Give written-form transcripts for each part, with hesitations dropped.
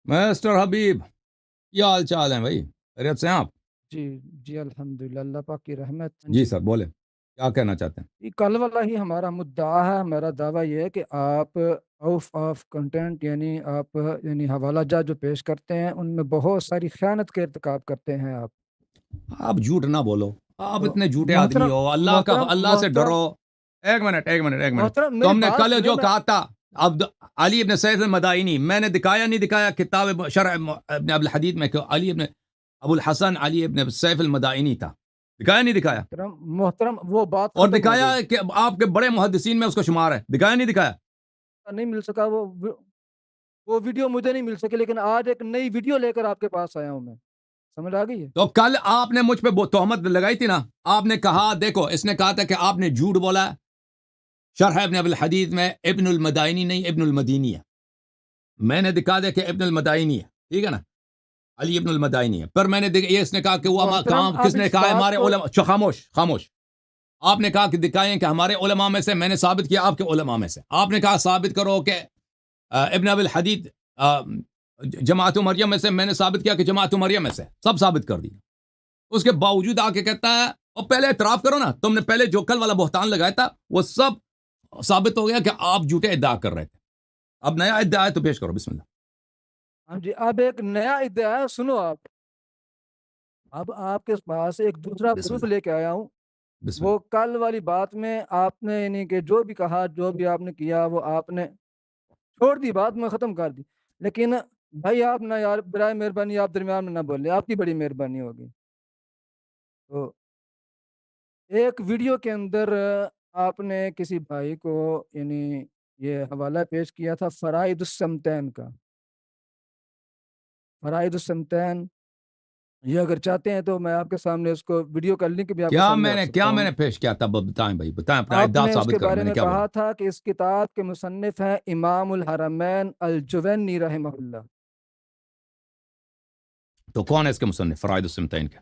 Mister حبیب، کیا حال چال ہے بھائی؟ خیریت سے ہیں آپ؟ جی جی الحمدللہ، اللہ پاک کی رحمت۔ جی سر بولیں، کیا کہنا چاہتے ہیں؟ یہ کل والا ہی ہمارا مدعا ہے، ہمارا دعویٰ یہ ہے کہ آپ آف کنٹینٹ یعنی آپ یعنی حوالہ جات جو پیش کرتے ہیں ان میں بہت ساری خیانت کا ارتکاب کرتے ہیں آپ جھوٹ نہ بولو، آپ تو اتنے جھوٹے آدمی محترم ہو، اللہ سے محترم ڈرو۔ ایک منٹ، محترم میری تم نے بات کل سنیں۔ جو میں کہا تھا علی ابن سیف المدائنی، میں نے دکھایا نہیں دکھایا کتاب شرح ابن ابو الحدید میں کہ علی ابن ابو الحسن علی ابن سیف المدائنی تھا؟ دکھایا نہیں دکھایا؟ محترم وہ بات اور ختم ہو دکھایا گئی، کہ آپ کے بڑے محدثین میں اس کو شمار ہے، دکھایا نہیں دکھایا؟ نہیں مل سکا وہ ویڈیو مجھے نہیں مل سکی، لیکن آج ایک نئی ویڈیو لے کر آپ کے پاس آیا ہوں میں، سمجھ آ گئی ہے؟ تو کل آپ نے مجھ پہ تہمت لگائی تھی نا، آپ نے کہا دیکھو اس نے کہا تھا کہ آپ نے جھوٹ بولا، شرح ابن ابی الحدید میں ابن المدائنی نہیں ابن المدینی ہے، میں نے دکھا دیا کہ ابن المدائنی ہے، ٹھیک ہے نا، علی ابن المدائنی ہے، پر میں نے یہ اس نے کہا کہ وہ محترم کس اب نے اس کہا بات ہمارے کو علماء، خاموش، آپ نے کہا کہ دکھائیں کہ ہمارے علماء میں سے، میں نے ثابت کیا آپ کے علماء میں سے، آپ نے کہا ثابت کرو کہ ابن ابی الحدید جماعت مریم میں سے، میں نے ثابت کیا کہ جماعت مریم میں سے، سب ثابت کر دیا۔ اس کے باوجود آ کے کہتا ہے، اور پہلے اعتراف کرو نا، تم نے پہلے جو کل والا بہتان لگایا تھا وہ سب ثابت ہو گیا کہ آپ جھوٹے ادعا کر رہے تھے، اب نیا ادعا ہے تو پیش کرو، بسم اللہ۔ ہاں جی، اب ایک نیا ادعا ہے، سنو آپ، اب آپ کے پاس ایک دوسرا بسم پروف اللہ لے کے آیا ہوں۔ بسم وہ اللہ۔ کل والی بات میں آپ نے یعنی کہ جو بھی کہا، جو بھی آپ نے کیا، وہ آپ نے چھوڑ دی، بات میں ختم کر دی، لیکن بھائی آپ نہ یار، برائے مہربانی آپ درمیان میں نہ بولیں، آپ کی بڑی مہربانی ہوگی۔ تو ایک ویڈیو کے اندر آپ نے کسی بھائی کو یعنی یہ حوالہ پیش کیا تھا فرائض السمتین کا۔ فرائض السمتین، یہ اگر چاہتے ہیں تو میں آپ کے سامنے اس کو ویڈیو کا لنک بھی آپ کے سامنے رکھ سکتا میں ہوں۔ نے پیش کیا تھا؟ بتائیں بھائی، بتائیں، اپنا آپ ادعا نے اس ثابت کے کریں، بارے میں نے میں کیا بولا؟ کہا تھا کہ اس کتاب کے مصنف ہیں امام الحرمین الجوینی رحمہ اللہ۔ تو کون ہے اس کے مصنف فرائض السمتین کے؟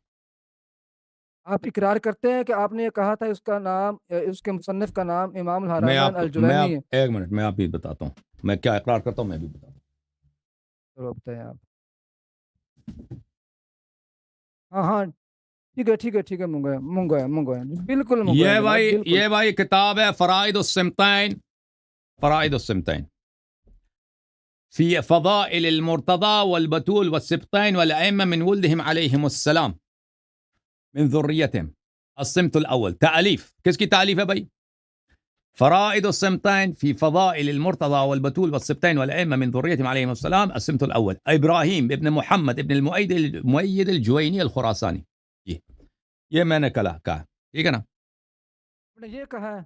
آپ اقرار کرتے ہیں کہ آپ نے یہ کہا تھا اس کا نام، اس کے مصنف کا نام امام میں الحرمین الجوینی ہے؟ ایک منٹ، میں آپ ہی بتاتا ہوں میں کیا اقرار کرتا ہوں، میں بھی بتاتا ہوں۔ چلو بتائیں آپ۔ ہاں ٹھیک ہے، منگویا بالکل منگویا جناب، بالکل۔ یہ بھائی کتاب ہے فرائض السمتین فی فضائل المرتضى والبتول والسبطین والائمہ من ولدهم علیہم السلام من ذریتهم، السمت الاول، تالیف کس کی تالیف ہے بھائی؟ فرائض السمتين في فضائل المرتضى والبتول والسبطين والأئمة من ذريتهم عليهم السلام، السمت الأول إبراهيم ابن محمد ابن المؤيد الجويني الخراساني۔ یہ میں نے کہا، ٹھیک ہے نا؟ آپ نے یہ کہا ہے،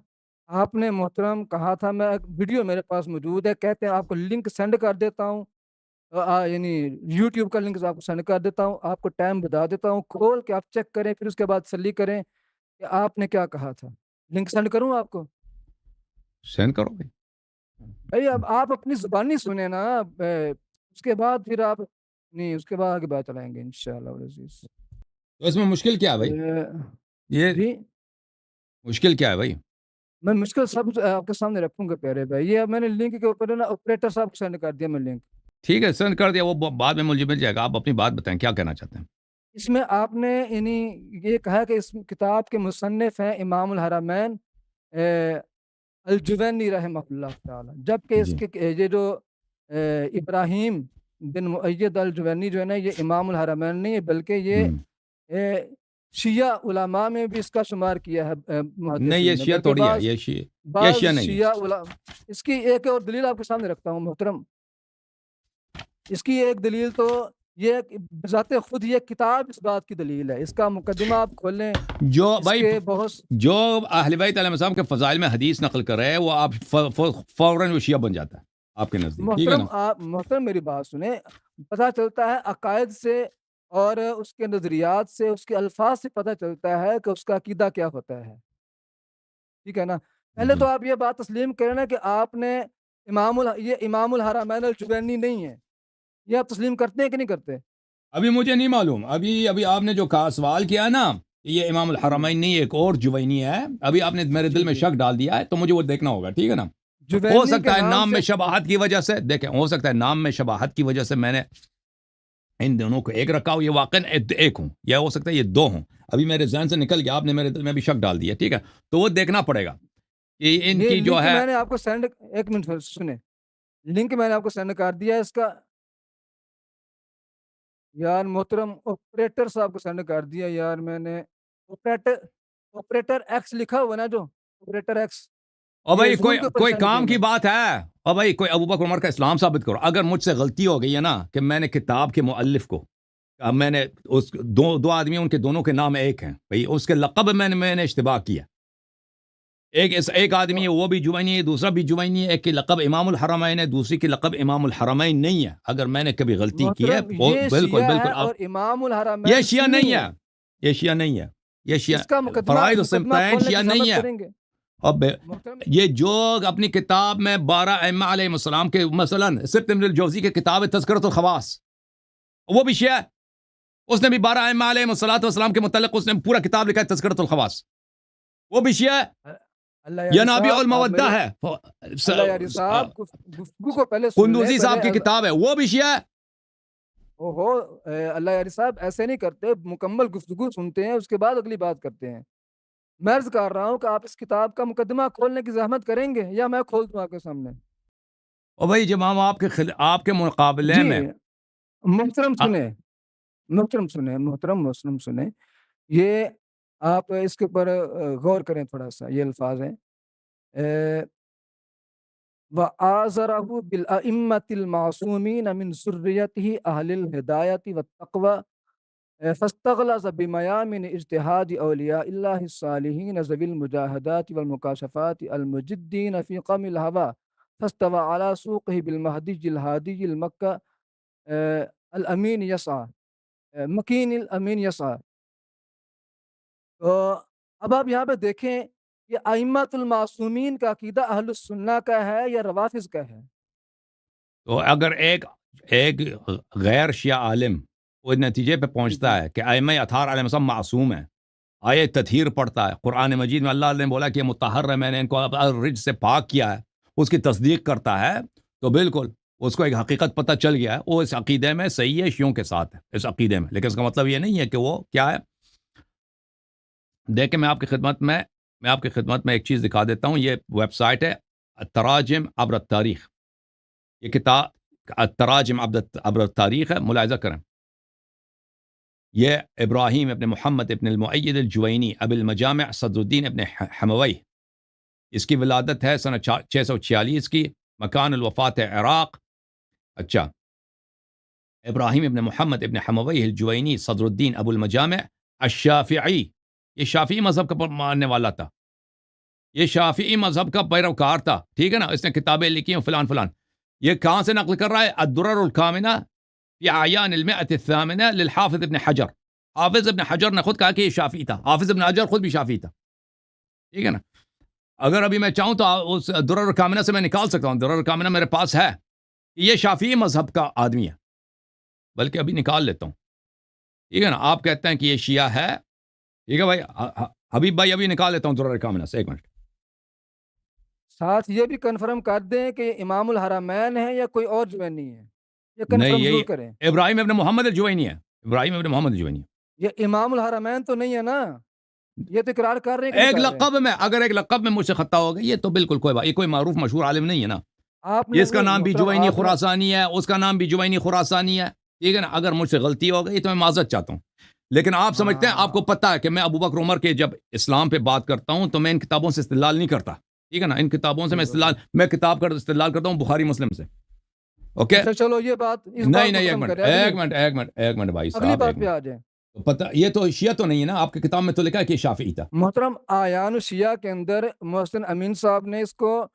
آپ نے محترم کہا تھا، میں ویڈیو میرے پاس موجود ہے، کہتے ہیں آپ کو لنک سینڈ کر دیتا ہوں، یعنی یوٹیوب کا لنک آپ کو سینڈ کر دیتا ہوں، آپ کو ٹائم بتا دیتا ہوں، کھول کے آپ چیک کریں، پھر اس کے بعد تسلی کریں کہ آپ نے کیا کہا تھا۔ لنک سینڈ کروں آپ کو؟ سینڈ کرو بھائی۔ بھائی اب آپ اپنی زبانی سنیں نا، اس کے بعد پھر آپ نہیں، اس کے بعد آگے بات چلائیں گے انشاءاللہ العزیز۔ تو اس میں مشکل کیا ہے بھائی؟ یہ جی مشکل کیا ہے بھائی؟ میں مشکل سب آپ کے سامنے رکھوں گا پیارے بھائی، یہ میں نے لنک کے اوپر نا آپریٹر صاحب کو سینڈ کر دیا میں لنک۔ ٹھیک ہے، سینڈ کر دیا، وہ بعد میں مجھے مل جائے گا، آپ اپنی بات بتائیں، کیا کہنا چاہتے ہیں؟ اس میں آپ نے یعنی یہ کہا کہ اس کتاب کے مصنف ہیں امام الحرمین الجوینی رحمہ اللہ تعالی، جبکہ اس جی کے یہ جو ابراہیم بن مؤید الجوینی جو ہے نا، یہ امام الحرمین نہیں ہے، بلکہ یہ شیعہ علماء میں بھی اس کا شمار کیا ہے نہیں، یہ محدثین نے، شیعہ بلکہ تھوڑی ہے، یہ بعض شیعہ نہیں ہے۔ شیعہ علماء، اس کی ایک اور دلیل آپ کے سامنے رکھتا ہوں محترم۔ اس کی ایک دلیل تو یہ بذات خود یہ کتاب اس بات کی دلیل ہے، اس کا مقدمہ آپ کھولیں، جو اس بھائی کے بہت جو اہل بیت علیہ السلام کے فضائل میں حدیث نقل کر رہے ہیں، وہ آپ فوراً وہ شیعہ بن جاتا ہے آپ کے نزدیک، ٹھیک ہے نا؟ محترم میری بات سنیں، پتہ چلتا ہے عقائد سے اور اس کے نظریات سے، اس کے الفاظ سے پتہ چلتا ہے کہ اس کا عقیدہ کیا ہوتا ہے، ٹھیک ہے نا؟ پہلے جی تو آپ یہ بات تسلیم کریں نا کہ آپ نے یہ امام الحرمین الجوینی نہیں ہے، یہ آپ تسلیم کرتے ہیں کہ نہیں کرتے؟ ابھی مجھے نہیں معلوم، ابھی آپ نے جو کہا سوال کیا نا، یہ امام جی الحرمین نہیں، ایک اور جوینی ہے، ابھی آپ نے میرے دل میں جی شک ڈال دیا ہے، تو مجھے وہ دیکھنا ہوگا، ٹھیک ہے نا؟ ہو جوینی کے سکتا ہے نام نام سے میں شباہت کی وجہ سے، دیکھیں، ہو سکتا ہے نام میں شباہت کی وجہ سے میں نے ان دونوں کو ایک رکھا ہو, یہ واقعاً ایک ہوں, یا ہو سکتا ہے یہ دو ہوں. ابھی میرے ذہن سے نکل گیا, آپ نے میرے دل میں بھی شک ڈال دیا, ٹھیک ہے, تو وہ دیکھنا پڑے گا کہ ان یہ کی جو لنک ہے. میں نے آپ کو سینڈ, ایک منٹ سنیں, لنک میں نے آپ کو سینڈ کر دیا ہے اس کا. یار محترم آپریٹر صاحب کو سینڈ کر دیا یار میں نے. آپریٹر ایکس لکھا ہوا نا, جو آپریٹر ایکس, اور یہ بھائی زوم کے اوپر کوئی سینڈ کیا کام کی میں. بات ہے, اور بھائی کوئی ابوبکر عمر کا اسلام ثابت کرو. اگر مجھ سے غلطی ہو گئی ہے نا کہ میں نے کتاب کے مؤلف کو, اب میں نے اس دو آدمی, ان کے دونوں کے نام ایک ہیں بھائی, اس کے لقب میں نے اشتباہ کیا. ایک آدمی ہے وہ بھی جوینی ہے, دوسرا بھی جوینی ہے, ایک کی لقب امام الحرمین ہے, دوسری کی لقب امام الحرمین نہیں ہے. اگر میں نے کبھی غلطی کی ہے, محترم وہ یہ بالکل شیعہ ہے بالکل اور امام یہ الحرمین شیعہ سنی نہیں ہے, یہ شیعہ نہیں ہے, یہ شیعہ اس کا مقدمہ فرائض و مقدمہ سمتین کھولنے شیعہ کی نہیں زحمت ہے. کریں گے اب محترم. یہ جو اپنی کتاب میں 12 ائمہ علیہ السلام کے, مثلا ابن الجوزی کی کتاب ہے تذکرۃ الخواص, وہ بھی شیعہ ہے. اس نے بھی 12 ائمہ علیہ السلام کے متعلق اس نے پورا کتاب لکھا ہے تذکرۃ الخواص, وہ بھی شیعہ ہے. اللہ یہ یاری نابع صاحب, آپ المودہ میرے ہے, اللہ یاری صاحب گفتگو کو پہلے سن لیں قندوزی صاحب کی پہلے. کتاب ہے, وہ بھی شیعہ ہے. اوہو, اللہ یاری صاحب ایسے نہیں کرتے, مکمل گفتگو سنتے ہیں اس کے بعد اگلی بات کرتے ہیں. میں عرض کر رہا ہوں کہ آپ اس کتاب کا مقدمہ کھولنے کی زحمت کریں گے یا میں کھول دوں آپ کے سامنے. اور بھائی جب ہم آپ کے مقابلے جی میں محترم سنیں, محترم سنیں, یہ آپ اس کے اوپر غور کریں تھوڑا سا. یہ الفاظ ہیں وَآزَرَهُ بِالْأَئِمَّةِ الْمَعْصُومِينَ مِنْ سُرِّيَّتِهِ أَهْلِ الْهِدَایَةِ وَالتَّقْوَى فَاسْتَغْلَظَ بِمَيَامِنِ اجْتِهَادِ أَوْلِيَاءِ اللَّهِ الصَّالِحِينَ ذَوِي الْمُجَاهَدَاتِ وَالْمُكَاشَفَاتِ الْمُجِدِّينَ فِي قَمِ الْهَوَى فَاسْتَوَى عَلَى سُوقِهِ بِالْمَهْدِيِّ الْهَادِيِّ الْمَكِّ الْأَمِينِ يَسْعَى مَكِينِ الْأَمِينِ يَسْعَى. تو اب آپ یہاں پہ دیکھیں, یہ ائمۃ المعصومین کا عقیدہ اہل السنہ کا ہے یا روافظ کا ہے؟ تو اگر ایک غیر شیعہ عالم وہ نتیجے پہ جی پہنچتا ہے کہ ائمہ اطہار علیہ السلام معصوم ہیں, آیے تطہیر پڑھتا ہے, قرآن مجید میں اللہ نے بولا کہ یہ مطہر ہے, میں نے ان کو رجس سے پاک کیا ہے, اس کی تصدیق کرتا ہے, تو بالکل اس کو ایک حقیقت پتہ چل گیا ہے, وہ اس عقیدے میں صحیح ہے, شیعوں کے ساتھ ہے اس عقیدے میں. لیکن اس کا مطلب یہ نہیں ہے کہ وہ کیا ہے. دیکھیں میں آپ کی خدمت میں ایک چیز دکھا دیتا ہوں. یہ ویب سائٹ ہے التراجم عبر التاریخ, یہ کتاب التراجم عبر التاریخ ہے, ملاحظہ کریں. یہ ابراہیم ابن محمد ابن المؤید الجوینی ابو المجامع صدر الدین ابن حموی, اس کی ولادت ہے سنہ 646 کی, مکان الوفات عراق. اچھا, ابراہیم ابن محمد ابن حموی الجوینی صدر الدین ابو المجامع الشافعی, یہ شافعی مذہب کا ماننے والا تھا, یہ شافعی مذہب کا پیروکار تھا, ٹھیک ہے نا. اس نے کتابیں لکھی ہیں فلان فلان. یہ کہاں سے نقل کر رہا ہے؟ الدرر الکامنہ فی اعیان المئۃ الثامنہ للحافظ ابن حجر. حافظ ابن حجر نے خود کہا کہ یہ شافعی تھا, حافظ ابن حجر خود بھی شافعی تھا, ٹھیک ہے نا. اگر ابھی میں چاہوں تو اس درر الکامنہ سے میں نکال سکتا ہوں, درر الکامنہ میرے پاس ہے, یہ شافعی مذہب کا آدمی ہے, بلکہ ابھی نکال لیتا ہوں, ٹھیک ہے نا. آپ کہتے ہیں کہ یہ شیعہ ہے, ٹھیک ہے بھائی, حبیب بھائی ابھی نکال لیتا ہوں درر الکامنہ سے, ایک منٹ. ساتھ یہ بھی کنفرم کر دیں کہ یہ امام الحرمین ہے یا کوئی اور جوینی ہے, یہ نہیں, کنفرم ضرور یہ کریں. ابراہیم ابن محمد الجوینی ہے, ابراہیم ابن محمد الجوینی. یہ امام الحرمین تو نہیں ہے نا, یہ تو اقرار کر رہے ہیں کہ نہیں ایک کر رہے ہیں. لقب میں, اگر ایک لقب میں مجھ سے خطا ہو گئی, یہ تو بالکل کوئی بات, یہ کوئی معروف مشہور عالم نہیں ہے نا. آپ نے اس کا نہیں نام بھی محترم, جوینی آپ نے خراسانی ہے, اس کا نام بھی جوینی خراسانی ہے, ٹھیک ہے نا. اگر مجھ سے غلطی ہو گئی تو میں معذرت چاہتا ہوں, لیکن آپ سمجھتے ہیں, آپ کو پتہ ہے کہ میں ابوبکر عمر کے جب اسلام پہ بات کرتا ہوں تو میں ان کتابوں سے استدلال نہیں کرتا, ٹھیک ہے نا. ان کتابوں سے میں کتاب کا استدلال کرتا ہوں بخاری مسلم سے, اوکے. اچھا چلو یہ بات اس نہیں بات کو ایک ختم منٹ کریں, ایک منٹ بھائی اگلی صاحب, ایک بات پہ منٹ. آ جائیں. پتہ, یہ تو شیعہ تو نہیں ہے نا, آپ کی کتاب میں تو لکھا ہے کہ یہ شافعی تھا. محترم آیان الشیعہ کے اندر محسن امین صاحب نے اس کو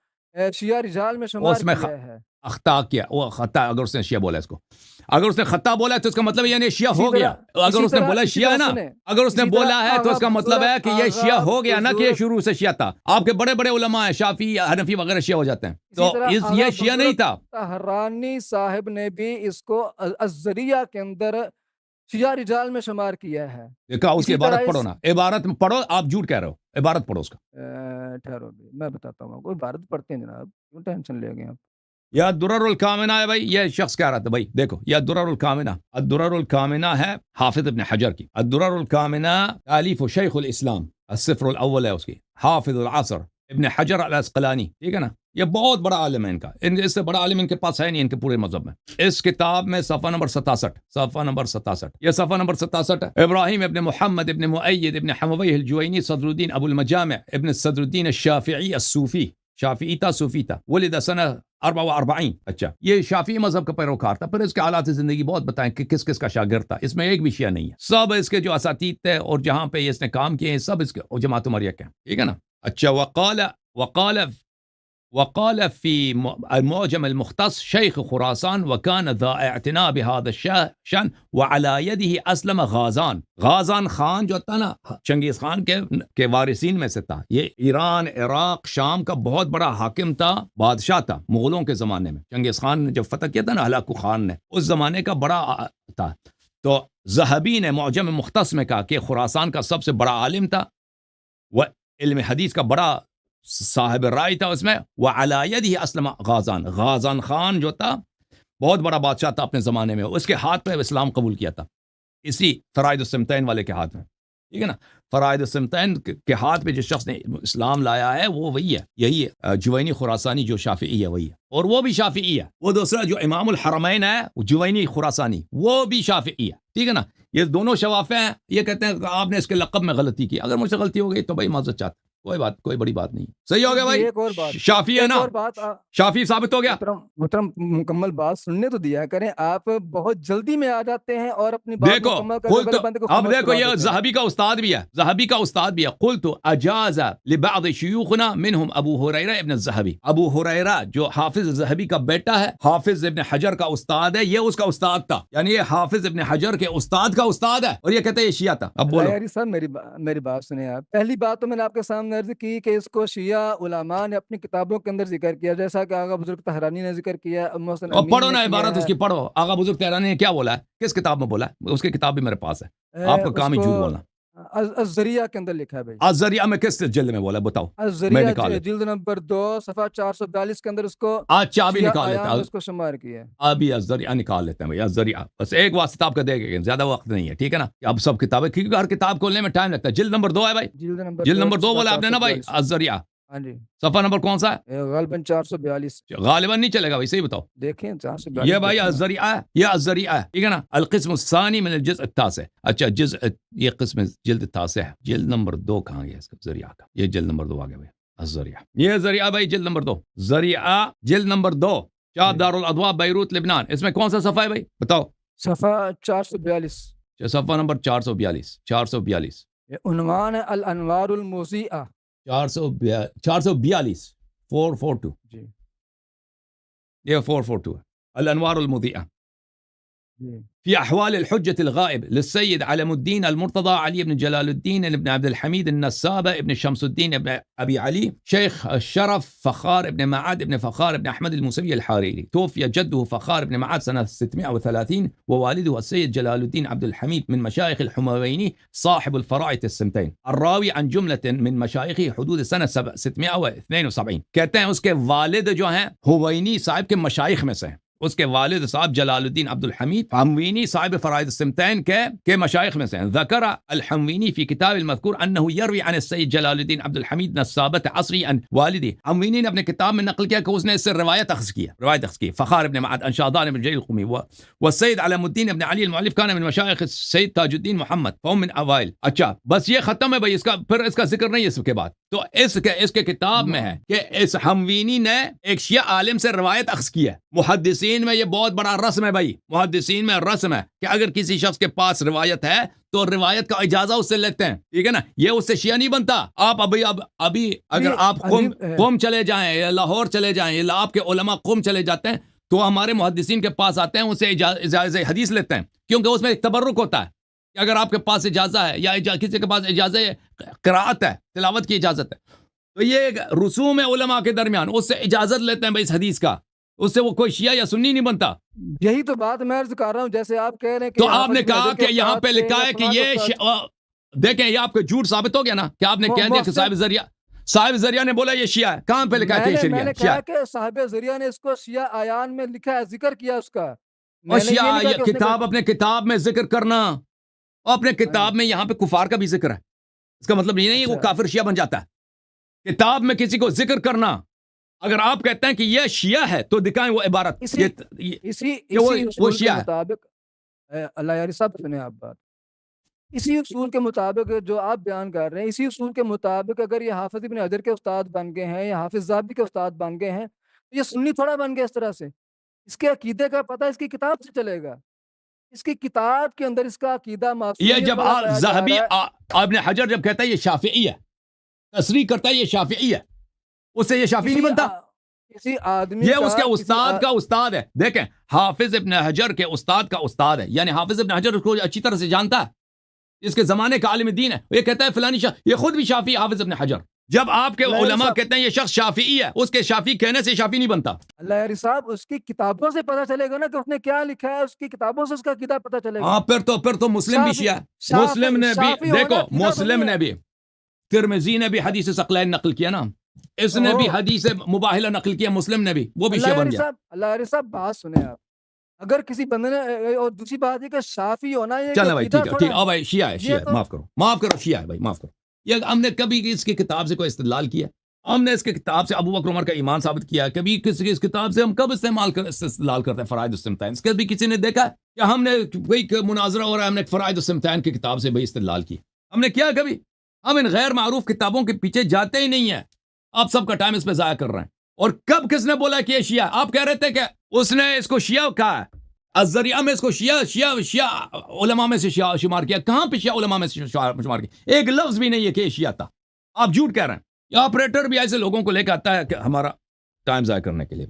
شیعہ رجال میں شمار اس میں کیا ہے. اخطا کیا, وہ خطا, اگر اس نے شیعہ بولا اس کو, اگر اس نے خطا بولا تو اس کا مطلب یعنی شیعہ ہو گیا. اگر اس نے بولا شیعہ ہے نا, اگر اس نے بولا ہے تو اس کا مطلب ہے کہ یہ شیعہ ہو گیا نا, کہ یہ شروع سے شیعہ تھا. آپ کے بڑے بڑے علماء ہیں, شافعی, حنفی وغیرہ شیعہ ہو جاتے ہیں, تو یہ شیعہ نہیں تھا. طحرانی صاحب نے بھی اس کو الذریعہ کے اندر شیعہ رجال میں شمار کیا ہے. دیکھا, اس کی اسی طرح عبارت پڑھو نا, عبارت میں پڑھو, آپ جھوٹ کہہ رہے ہو, عبارت پڑھو اس کا. ٹھہرو بھی میں بتاتا ہوں, کوئی عبارت پڑھتے ہیں جناب, کیوں ٹینشن لے گئے آپ. یا درر الکامنہ ہے بھائی، یہ شخص کہہ رہا تھا بھائی دیکھو، یا درر الکامنہ، الدرر الکامنہ ہے حافظ ابن حجر کی، الدرر الکامنہ تالیف شیخ الاسلام، الصفر الاول ہے اس کی، حافظ العصر ابن حجر العسقلانی، ٹھیک ہے نا، یہ بہت بڑا عالم ہے ان کا، اس سے بڑا عالم ان کے پاس ہے نہیں ان کے پورے مذہب میں۔ اس کتاب میں صفحہ نمبر 67، صفحہ نمبر 67، یہ صفحہ نمبر 67 ہے۔ ابراہیم ابن محمد ابن مؤید ابن حمویہ الجوینی صدر الدین ابو المجامع ابن صدر الدین الشافعی الصوفی، شافعی تھا، صوفی تھا، ولد سنہ 44، اچھا یہ شافعی مذہب کا پیروکار تھا۔ پھر اس کے حالات زندگی بہت بتائیں کہ کس کس کا شاگرد تھا، اس میں ایک بھی شیعہ نہیں ہے، سب اس کے جو اساتید تھے اور جہاں پہ اس نے کام کیے ہیں سب اس کے جماعت عمریہ کے ہیں، ٹھیک ہے نا۔ اچھا وقال في المعجم المختص شيخ خراسان وكان ذا اعتناء بهذا الشأن وعلى يده اسلم غازان خان جو تھا نا چنگیز خان کے وارثین میں سے تھا، یہ ایران، عراق، شام کا بہت بڑا حاکم تھا، بادشاہ تھا مغلوں کے زمانے میں۔ چنگیز خان نے جب فتح کیا تھا نا ہلاکو خان نے، اس زمانے کا بڑا تھا۔ تو ذہبی نے معجم مختص میں کہا کہ خراسان کا سب سے بڑا عالم تھا، وہ علم حدیث کا بڑا صاحب رائے تھا اس میں، وعلی یدہ اسلم غازان خان جو تھا بہت بڑا بادشاہ تھا اپنے زمانے میں، اس کے ہاتھ پہ اسلام قبول کیا تھا، اسی فرائض السمتین والے کے ہاتھ میں، ٹھیک ہے نا۔ فرائض السمتین کے ہاتھ پہ جس شخص نے اسلام لایا ہے وہ وہی ہے، یہی ہے جوینی خراسانی جو شافعی ہے وہی ہے، اور وہ بھی شافعی ہے۔ وہ دوسرا جو امام الحرمین ہے جوینی خراسانی، وہ بھی شافعی ہے، ٹھیک ہے نا۔ یہ دونوں شوافع ہیں۔ یہ کہتے ہیں کہ آپ نے اس کے لقب میں غلطی کی، اگر مجھ سے غلطی ہو گئی تو بھائی معذرت چاہتا، کوئی بڑی بات نہیں، صحیح ہو گیا بھائی۔ ایک اور بات، شافی ہے نا، شافی ثابت ہو گیا۔ محترم مکمل بات سننے تو دیا کریں، آپ بہت جلدی میں آ جاتے ہیں اور اپنی بات دیکھو مکمل کرنے بندے کو اب دیکھو یہ ذہبی کا استاد بھی ہے، ذہبی کا استاد بھی ہے۔ قلت اجاز لبعض شیوخنا منهم ابو ہریرہ ابن الذہبی، ابو ہریرہ جو حافظ ذہبی کا بیٹا ہے، حافظ ابن حجر کا استاد ہے، یہ اس کا استاد تھا، یعنی یہ حافظ ابن حجر کے استاد کا استاد ہے، اور یہ کہتے ہیں یہ شیعہ تھا۔ اب بولو یاری صاحب میری بات سنیں آپ۔ پہلی بات تو میں نے آپ کے سامنے عرض کی کہ اس کو شیعہ علماء نے اپنی کتابوں کے اندر ذکر کیا، جیسا کہ آغا بزرگ طہرانی نے ذکر کیا، محسن اور امین پڑھو نے نا کیا عبارت ہے۔ اس کی پڑھو، آغا بزرگ طہرانی نے کیا بولا ہے، کس کتاب میں بولا ہے، اس کی کتاب بھی میرے پاس ہے، آپ کا کام ہی جھوٹ بولنا۔ الذریعہ کے اندر لکھا ہے بھائی، الذریعہ میں کس جلد میں بولا ہے بتاؤ، میں الذریعہ نکال لیتا، جلد نمبر 2 صفحہ 442 کے اندر اس کو اچھا ابھی شیعہ نکال لیتا آیام میں اس کو شمار کیا ہے۔ ابھی الذریعہ نکال لیتے ہیں بھائی، الذریعہ بس ایک واسطہ آپ کا دے گا، زیادہ وقت نہیں ہے، ٹھیک ہے نا۔ اب سب کتابیں، کیونکہ ہر کتاب کھولنے میں ٹائم لگتا ہے۔ جلد نمبر 2 ہے بھائی، جلد نمبر 2 بولا آپ نے نا بھائی، الذریعہ، ہاں جی، صفحہ نمبر کون سا ہے؟ غالباً 442 غالباً نہیں چلے گا بھائی، صحیح بتاؤ۔ دیکھیں 442 یہ بھائی الذریعہ ہے، یہ الذریعہ ہے، ٹھیک ہے نا۔ القسم الثانی من الجزء التاسع، اچھا یہ قسم جلد التاسع ہے، جلد نمبر 2 کہاں گیا اس کا ذریعہ کا، یہ جلد نمبر 2 آ گیا بھائی، الذریعہ، یہ ذریعہ بھائی جلد نمبر 2، ذریعہ جلد نمبر 2، چار دارالادواء بیروت لبنان، اس میں کون سا صفحہ ہے بھائی بتاؤ؟ صفحہ 442، صفحہ نمبر 442، یہ عنوان ہے الانوار المضیئہ، 442 442، جی یہ 442 ہے، الانوار المضیئہ جی۔ في أحوال الحجة الغائب للسيد علم الدين المرتضى علي بن جلال الدين بن عبد الحميد النسابة ابن شمس الدين بن أبي علي شيخ الشرف فخار بن معاد بن فخار بن أحمد الموسوي الحريري، توفي جده فخار بن معاد سنة 630، ووالده السيد جلال الدين عبد الحميد من مشايخ الحمويني صاحب الفرائض السمتين، الراوي عن جملة من مشايخه حدود سنة 672۔ کہتے ہیں اس کے والد جو ہیں حوینی صاحب کے مشائخ میں سے ہیں، اس کے والد صاحب جلال الدین عبد الحمید حموینی صاحب فرائض السمتین کے مشائخ میں سے ہیں۔ ذکر الحموینی فی کتاب المذکور انہ یروی عن السید جلال الدین عبد الحمید نسابت عصری عن والدی، حموینی نے اپنے کتاب میں نقل کیا کہ اس نے اس سے روایت اخذ کی، فخار ابن معد عن شاذان بن جلیل القمی، والسید علم الدین ابن علی المؤلف کان من مشائخ السید تاج الدین محمد فهم من اوائل۔ اچھا بس یہ ختم ہے بھائی، اس کا پھر اس کا ذکر نہیں ہے اس کے بعد، تو اس کے کتاب میں ہے کہ اس حموینی نے ایک شیعہ عالم سے روایت اخذ کی ہے۔ محدثین میں یہ بہت بڑا رسم ہے بھائی، محدثین میں رسم ہے کہ اگر کسی شخص کے پاس روایت ہے تو روایت کا اجازہ اس سے لیتے ہیں، ٹھیک ہے نا، یہ اس سے شیعہ نہیں بنتا۔ آپ ابھی اگر آپ قم چلے جائیں یا لاہور چلے جائیں یا آپ کے علماء قم چلے جاتے ہیں تو ہمارے محدثین کے پاس آتے ہیں، ان سے اجازہ حدیث لیتے ہیں، کیونکہ اس میں ایک تبرک ہوتا ہے کہ اگر آپ کے پاس اجازہ ہے یا کسی کے پاس اجازت قراءت ہے، تلاوت کی اجازت ہے، تو یہ ایک رسوم ہے علماء کے درمیان، اس سے اجازت لیتے ہیں بھائی اس حدیث کا، اس سے وہ کوئی شیعہ یا سنی نہیں بنتا۔ یہی تو بات میں عرض کر رہا ہوں، جیسے آپ کہہ رہے ہیں کہ تو آپ نے کہا کہ یہاں پہ لکھا ہے کہ یہ دیکھیں یہ آپ کا جھوٹ ثابت ہو گیا نا کہ آپ نے کہہ دیا کہ صاحب ذریعہ، صاحب ذریعہ نے بولا یہ شیعہ ہے. کہاں پہ لکھا ہے کہ یہ میں شیعہ نے ہے؟ کہا کہ صاحب ذریعہ نے اس کو شیعہ آیان میں لکھا ہے، ذکر کیا اس کا. اور میں نے یہ شیعہ نہیں کہا کہ اس نے کتاب اپنے کتاب میں ذکر کرنا، اور اپنے کتاب میں یہاں پہ کفار کا بھی ذکر ہے. اس کا مطلب یہ نہیں وہ اچھا. کافر شیعہ بن جاتا ہے. کتاب میں کسی کو ذکر کرنا، اگر آپ کہتے ہیں کہ یہ شیعہ ہے تو دکھائیں وہ عبارت. اسی وہ اصول کے شیعہ ہے. مطابق اللہ یاری صاحب سنیں آپ بات، اسی اصول کے مطابق جو آپ بیان کر رہے ہیں، اسی اصول کے مطابق اگر یہ حافظ ابن حجر کے استاد بن گئے ہیں یا حافظ ذہبی کے استاد بن گئے ہیں تو یہ سنی تھوڑا بن گیا اس طرح سے. اس کے عقیدے کا پتہ اس کی کتاب سے چلے گا. اس کی کتاب کے اندر اس کا عقیدہ یہ معصومیت جب والا پایا جا ذہبی رہا ہے. ابن حجر جب کہتا ہے یہ شافعی ہے، تصریح کرتا ہے یہ شافعی ہے، اس سے یہ شافعی نہیں بنتا. کسی آدمی یہ اس کے کسی استاد کا استاد ہے. دیکھیں حافظ ابن حجر کے استاد کا استاد ہے، یعنی حافظ ابن حجر اس کو اچھی طرح سے جانتا ہے، اس کے زمانے کا عالم دین ہے. یہ کہتا ہے فلانی یہ خود بھی شافعی حافظ ابن حجر. جب آپ کے علماء کہتے ہیں یہ شخص شافعی ہے، اس کے شافعی کہنے سے شافعی نہیں بنتا. اللہ یاری صاحب اس کی کتابوں سے پتہ چلے گا نا کہ اس نے کیا لکھا ہے، اس کی کتابوں سے اس کا عقیدہ پتہ چلے گا. ہاں پھر تو مسلم بھی شیعہ ہے. مسلم نے بھی دیکھو، مسلم نے بھی، ترمذی نے بھی حدیث ثقلین نقل کیا نا، اس نے بھی حدیث مباہلہ نقل کیا، مسلم نے بھی، وہ بھی شیعہ بن گیا. اللہ یاری صاحب بات سنیں آپ. اگر کسی بندے نے، اور دوسری بات ہے کہ شافعی ہونا یہ چلے بھائی ٹھیک ہے، بھائی شیعہ ہے، شیعہ ہے، معاف کرو شیعہ ہے بھائی، معاف کرو. یہ ہم نے کبھی اس کی کتاب سے کوئی استدلال کیا؟ ہم نے اس کی کتاب سے ابو بکر عمر کا ایمان ثابت کیا؟ کبھی کسی اس کتاب سے ہم کب استدلال کرتے ہیں فرائض السمتین؟ اس کے بھی کسی نے دیکھا کہ ہم نے کوئی مناظرہ ہو رہا ہے ہم نے فرائض السمتین کی کتاب سے بھائی استدلال کی؟ ہم نے کیا کبھی؟ ہم ان غیر معروف کتابوں کے پیچھے جاتے ہی نہیں ہیں. آپ سب کا ٹائم اس پہ ضائع کر رہے ہیں. اور کب کس نے بولا کہ یہ شیعہ؟ آپ کہہ رہے تھے کہ اس نے اس کو شیعہ کہا ہے، الذریعہ میں اس کو شیعہ علماء میں سے شمار کیا. کہاں پہ شیعہ علماء میں سے شمار کیا؟ ایک لفظ بھی نہیں ہے کہ یہ شیعہ تھا. آپ جھوٹ کہہ رہے ہیں. یہ آپریٹر بھی ایسے لوگوں کو لے کے آتا ہے کہ ہمارا ٹائم ضائع کرنے کے لیے.